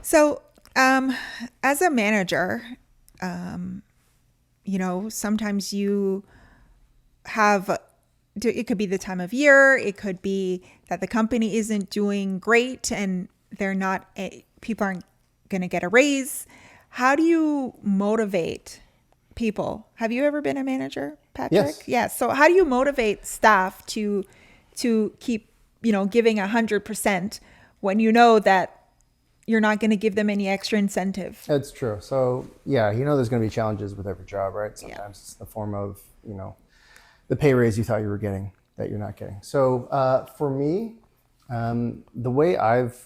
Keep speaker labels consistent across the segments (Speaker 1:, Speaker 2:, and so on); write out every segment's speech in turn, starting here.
Speaker 1: So, as a manager, sometimes you have, it could be the time of year, it could be that the company isn't doing great and people aren't going to get a raise. How do you motivate people? Have you ever been a manager, Patrick?
Speaker 2: Yes.
Speaker 1: Yeah. So how do you motivate staff to keep, giving 100% when you know that you're not going to give them any extra incentive?
Speaker 2: That's true. So yeah, there's going to be challenges with every job, right? Sometimes it's the form of, the pay raise you thought you were getting that you're not getting. So for me, the way I've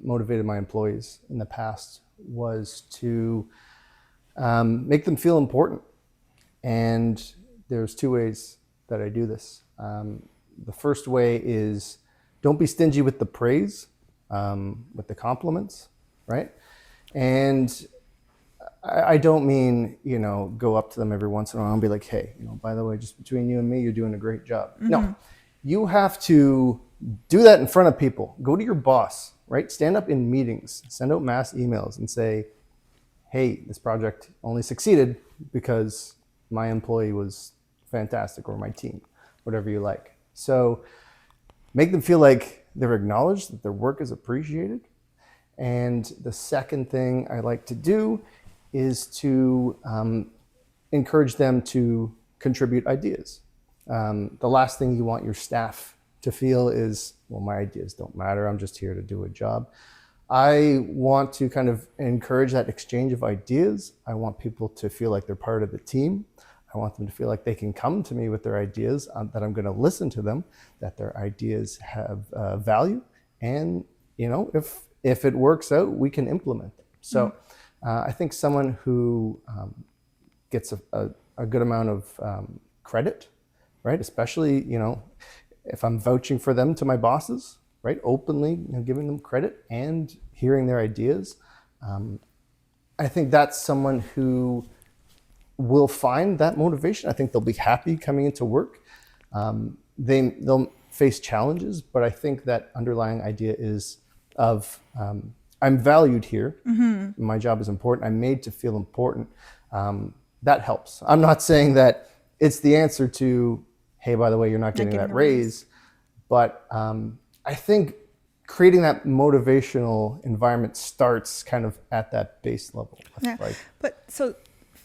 Speaker 2: motivated my employees in the past was to make them feel important. And there's two ways that I do this. The first way is don't be stingy with the praise, with the compliments, right? And I don't mean, go up to them every once in a while and be like, hey, by the way, just between you and me, you're doing a great job. Mm-hmm. No, you have to do that in front of people. Go to your boss, right? Stand up in meetings, send out mass emails and say, hey, this project only succeeded because my employee was fantastic, or my team, whatever you like. So make them feel like they're acknowledged, that their work is appreciated. And the second thing I like to do is to encourage them to contribute ideas. The last thing you want your staff to feel is, well, my ideas don't matter, I'm just here to do a job. I want to kind of encourage that exchange of ideas. I want people to feel like they're part of the team. I want them to feel like they can come to me with their ideas, that I'm going to listen to them, that their ideas have value. And, if it works out, we can implement them. So I think someone who gets a good amount of credit, right? Especially, if I'm vouching for them to my bosses, right? Openly giving them credit and hearing their ideas. I think that's someone who will find that motivation. I think they'll be happy coming into work. They'll face challenges, but I think that underlying idea is of I'm valued here. Mm-hmm. My job is important. I'm made to feel important. That helps. I'm not saying that it's the answer to, hey, by the way, you're not getting that raise. But I think creating that motivational environment starts kind of at that base level.
Speaker 1: Yeah. But so,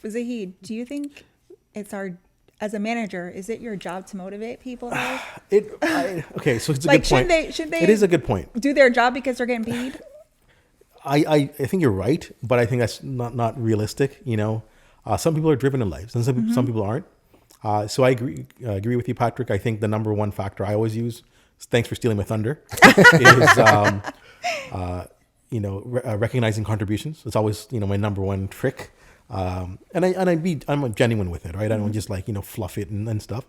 Speaker 1: Zahid, do you think as a manager, is it your job to motivate people?
Speaker 3: Okay, so it's a good point.
Speaker 1: Should they?
Speaker 3: It is a good point.
Speaker 1: Do their job because they're getting paid?
Speaker 3: I think you're right, but I think that's not realistic. Some people are driven in life, and some people aren't. So I agree with you, Patrick. I think the number one factor I always use, thanks for stealing my thunder, is recognizing contributions. It's always my number one trick. And I'm genuine with it, right? I don't just fluff it and stuff.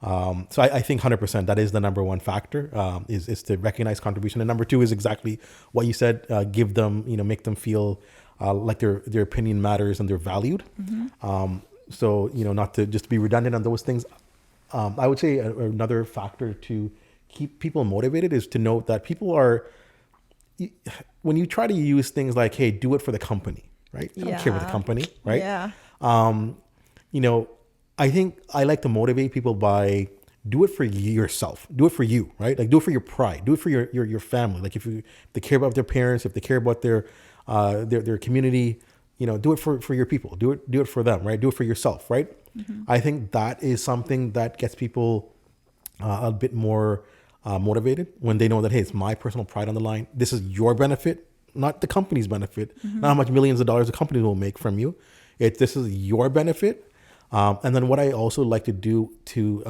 Speaker 3: So I think 100% that is the number one factor, is to recognize contribution. And number two is exactly what you said, give them, make them feel like their opinion matters and they're valued. Mm-hmm. So, not to just be redundant on those things. I would say another factor to keep people motivated is to know that people are, when you try to use things like, hey, do it for the company, right? I don't care about the company, right?
Speaker 1: Yeah.
Speaker 3: I think I like to motivate people by do it for yourself, do it for you, right? Like do it for your pride, do it for your family. Like if they care about their parents, if they care about their community, do it for your people, do it for them, right? Do it for yourself, right? Mm-hmm. I think that is something that gets people a bit more motivated when they know that, hey, it's my personal pride on the line. This is your benefit, not the company's benefit, not how much millions of dollars the company will make from you. This is your benefit. And then what I also like to do to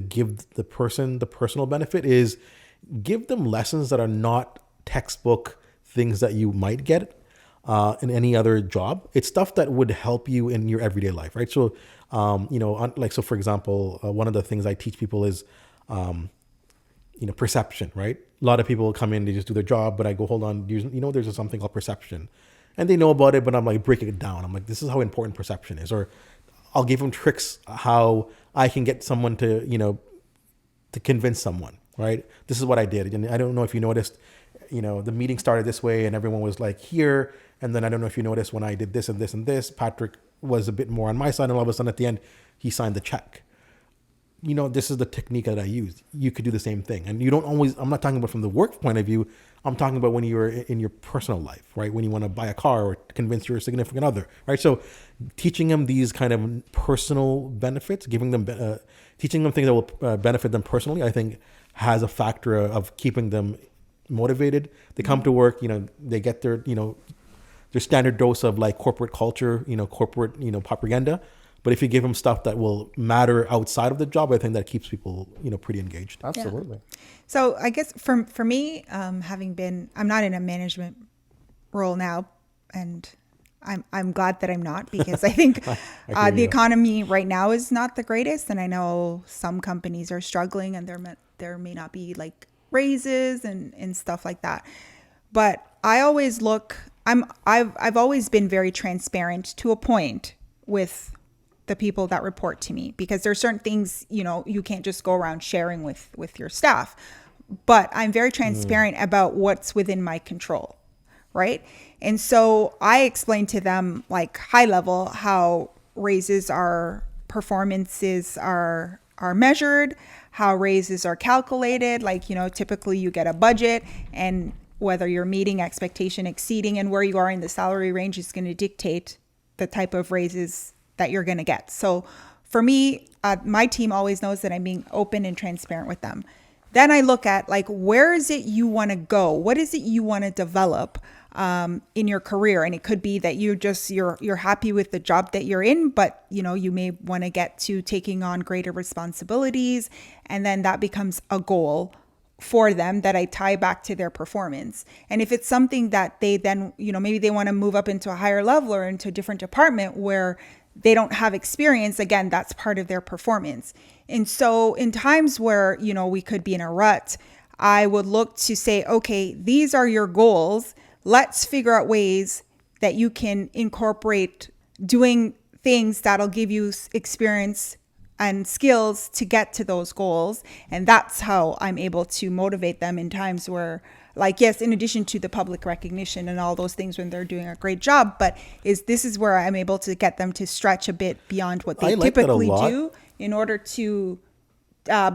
Speaker 3: give the person the personal benefit is give them lessons that are not textbook things that you might get in any other job. It's stuff that would help you in your everyday life, right? So, so for example, one of the things I teach people is, perception, right? A lot of people come in, they just do their job, but I go, hold on, there's something called perception. And they know about it, but I'm like breaking it down. I'm like, this is how important perception is. Or I'll give them tricks how I can get someone to convince someone, right? This is what I did. And I don't know if you noticed, the meeting started this way and everyone was like here. And then I don't know if you noticed when I did this and this and this, Patrick was a bit more on my side. And all of a sudden at the end, he signed the check. This is the technique that I use. You could do the same thing. And you don't always, I'm not talking about from the work point of view. I'm talking about when you're in your personal life, right? When you want to buy a car or convince your significant other, right? So teaching them these kind of personal benefits, teaching them things that will benefit them personally, I think has a factor of keeping them motivated. They come to work, they get their standard dose of like corporate culture, corporate, propaganda. But if you give them stuff that will matter outside of the job, I think that keeps people, pretty engaged.
Speaker 2: Absolutely.
Speaker 1: Yeah. So I guess for me, I'm not in a management role now, and I'm glad that I'm not, because I think the economy right now is not the greatest, and I know some companies are struggling, and there may not be like raises and stuff like that. But I always I've always been very transparent to a point with the people that report to me, because there are certain things, you can't just go around sharing with your staff, but I'm very transparent about what's within my control. Right. And so I explained to them, like, high level, how raises performances are measured, how raises are calculated. Like, typically you get a budget, and whether you're meeting expectation, exceeding, and where you are in the salary range is going to dictate the type of raises that you're going to get. So for me, my team always knows that I'm being open and transparent with them. Then I look at, like, where is it you want to go? What is it you want to develop in your career? And it could be that you're happy with the job that you're in, but you may want to get to taking on greater responsibilities. And then that becomes a goal for them that I tie back to their performance. And if it's something that they then, maybe they want to move up into a higher level or into a different department where they don't have experience, again, that's part of their performance. And so in times where, we could be in a rut, I would look to say, okay, these are your goals. Let's figure out ways that you can incorporate doing things that'll give you experience and skills to get to those goals. And that's how I'm able to motivate them in times where, like, yes, in addition to the public recognition and all those things when they're doing a great job, but this is where I'm able to get them to stretch a bit beyond what they typically do in order to,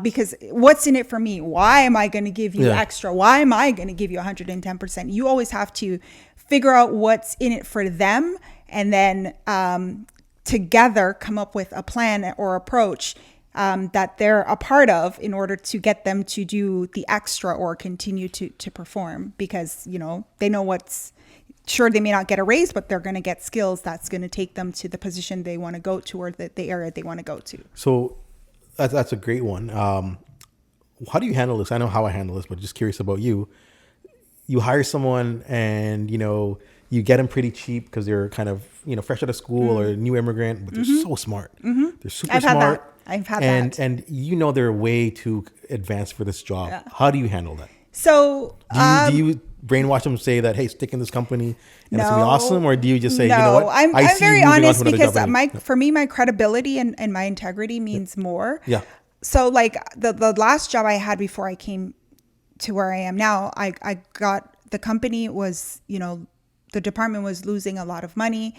Speaker 1: because what's in it for me? Why am I going to give you extra? Why am I going to give you 110%? You always have to figure out what's in it for them, and then together come up with a plan or approach that they're a part of in order to get them to do the extra or continue to perform, because, they know sure, they may not get a raise, but they're going to get skills that's going to take them to the position they want to go to, or the area they want to go to.
Speaker 3: So that's a great one. How do you handle this? I know how I handle this, but just curious about you. You hire someone and, you get them pretty cheap because they're kind of, fresh out of school or a new immigrant, but they're so smart. They're super smart.
Speaker 1: I've had that.
Speaker 3: And they're way too advanced for this job. Yeah. How do you handle that?
Speaker 1: So
Speaker 3: do you brainwash them, say that, hey, stick in this company and it's gonna be awesome, or do you just say,
Speaker 1: no,
Speaker 3: you know what?
Speaker 1: I'm very honest, because for me, my credibility and my integrity means more.
Speaker 3: Yeah.
Speaker 1: So like the last job I had before I came to where I am now, I got, the company was, the department was losing a lot of money.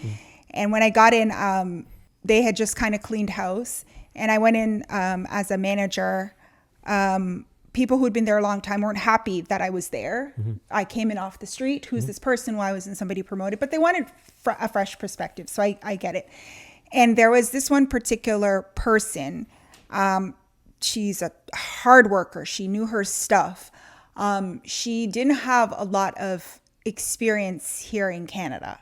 Speaker 1: And when I got in, they had just kind of cleaned house, and I went in as a manager. People who had been there a long time weren't happy that I was there. I came in off the street. Who's this person? Why wasn't somebody promoted? But they wanted a fresh perspective. So I get it. And there was this one particular person. She's a hard worker. She knew her stuff. She didn't have a lot of experience here in Canada.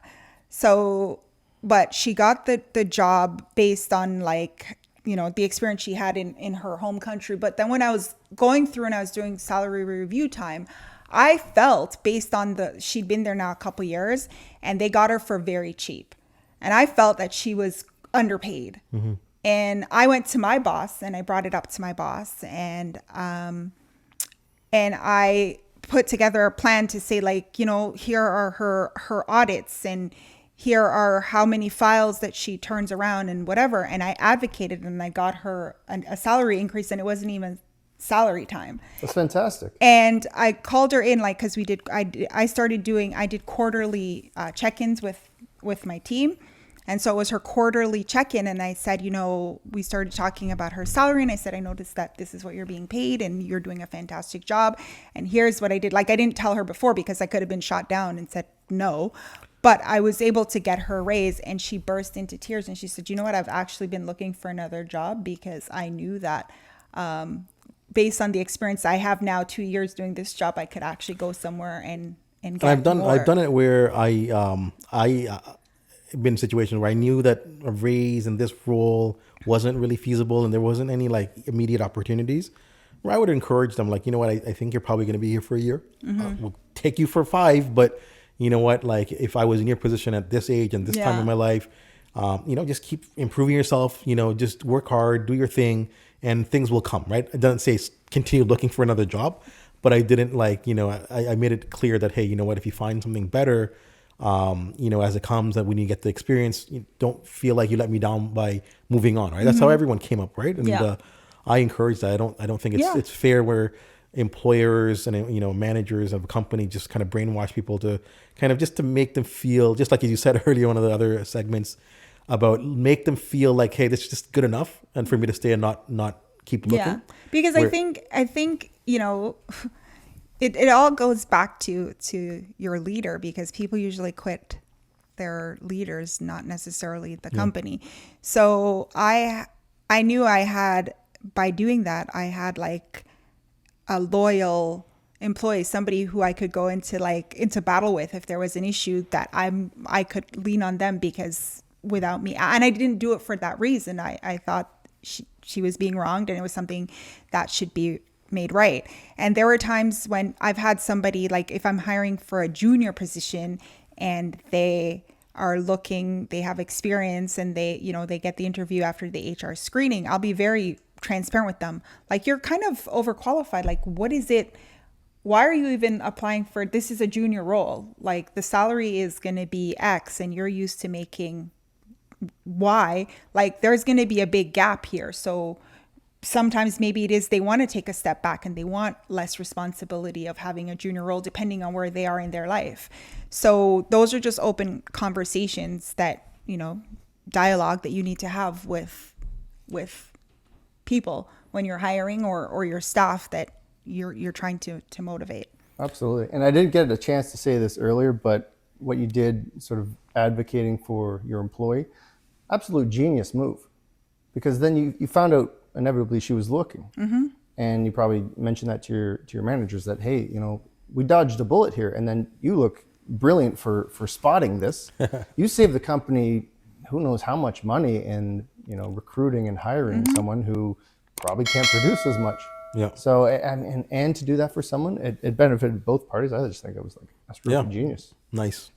Speaker 1: So, but she got the job based on the experience she had in her home country. But then when I was going through and I was doing salary review time, I felt, based on she'd been there now a couple years, and they got her for very cheap. And I felt that she was underpaid. And I went to my boss and I brought it up to my boss, and I put together a plan to say, here are her audits, and here are how many files that she turns around and whatever. And I advocated, and I got her a salary increase, and it wasn't even salary time.
Speaker 2: That's fantastic.
Speaker 1: And I called her in, like, because I did quarterly check-ins with my team. And so it was her quarterly check-in. And I said, we started talking about her salary. And I said, I noticed that this is what you're being paid and you're doing a fantastic job. And here's what I did. Like, I didn't tell her before because I could have been shot down and said no. But I was able to get her a raise, and she burst into tears. And she said, you know what? I've actually been looking for another job because I knew that based on the experience I have now, 2 years doing this job, I could actually go somewhere and get
Speaker 3: I've done
Speaker 1: more.
Speaker 3: I've done it where I been in situations where I knew that a raise in this role wasn't really feasible and there wasn't any like immediate opportunities, where I would encourage them, like, you know what, I think you're probably going to be here for a year. We'll take you for 5, but you know what, like if I was in your position at this age and this time in my life, just keep improving yourself, just work hard, do your thing, and things will come, right? It doesn't say continue looking for another job, but I didn't I made it clear that, hey, you know what, if you find something better, as it comes, that when you get the experience, you don't feel like you let me down by moving on, right? That's how everyone came up, right? And I encourage that. I don't think it's fair where employers and managers of a company just kind of brainwash people to kind of just to make them feel, just like as you said earlier, one of the other segments, about make them feel like, hey, this is just good enough, and for me to stay and not keep looking.
Speaker 1: Yeah, because I think it all goes back to your leader, because people usually quit their leaders, not necessarily the company. So I knew I had, by doing that, I had like a loyal employee, somebody who I could go into battle with if there was an issue, that I could lean on them, because without me, and I didn't do it for that reason. I thought she was being wronged, and it was something that should be made right. And there were times when I've had somebody, like if I'm hiring for a junior position and they have experience and they get the interview after the HR screening, I'll be very transparent with them. Like, you're kind of overqualified. Like, what is it? Why are you even applying for, this is a junior role. Like, the salary is going to be X and you're used to making Y. Like, there's going to be a big gap here. So sometimes maybe it is they want to take a step back and they want less responsibility of having a junior role, depending on where they are in their life. So those are just open conversations that, dialogue that you need to have with people when you're hiring or your staff that you're trying to motivate.
Speaker 2: Absolutely. And I didn't get a chance to say this earlier, but what you did, sort of advocating for your employee, absolute genius move. Because then you found out inevitably she was looking. And you probably mentioned that to your managers that, hey, we dodged a bullet here. And then you look brilliant for spotting this. You saved the company who knows how much money in recruiting and hiring someone who probably can't produce as much.
Speaker 3: Yeah.
Speaker 2: So and to do that for someone, it benefited both parties. I just think it was like a stroke of genius.
Speaker 3: Nice.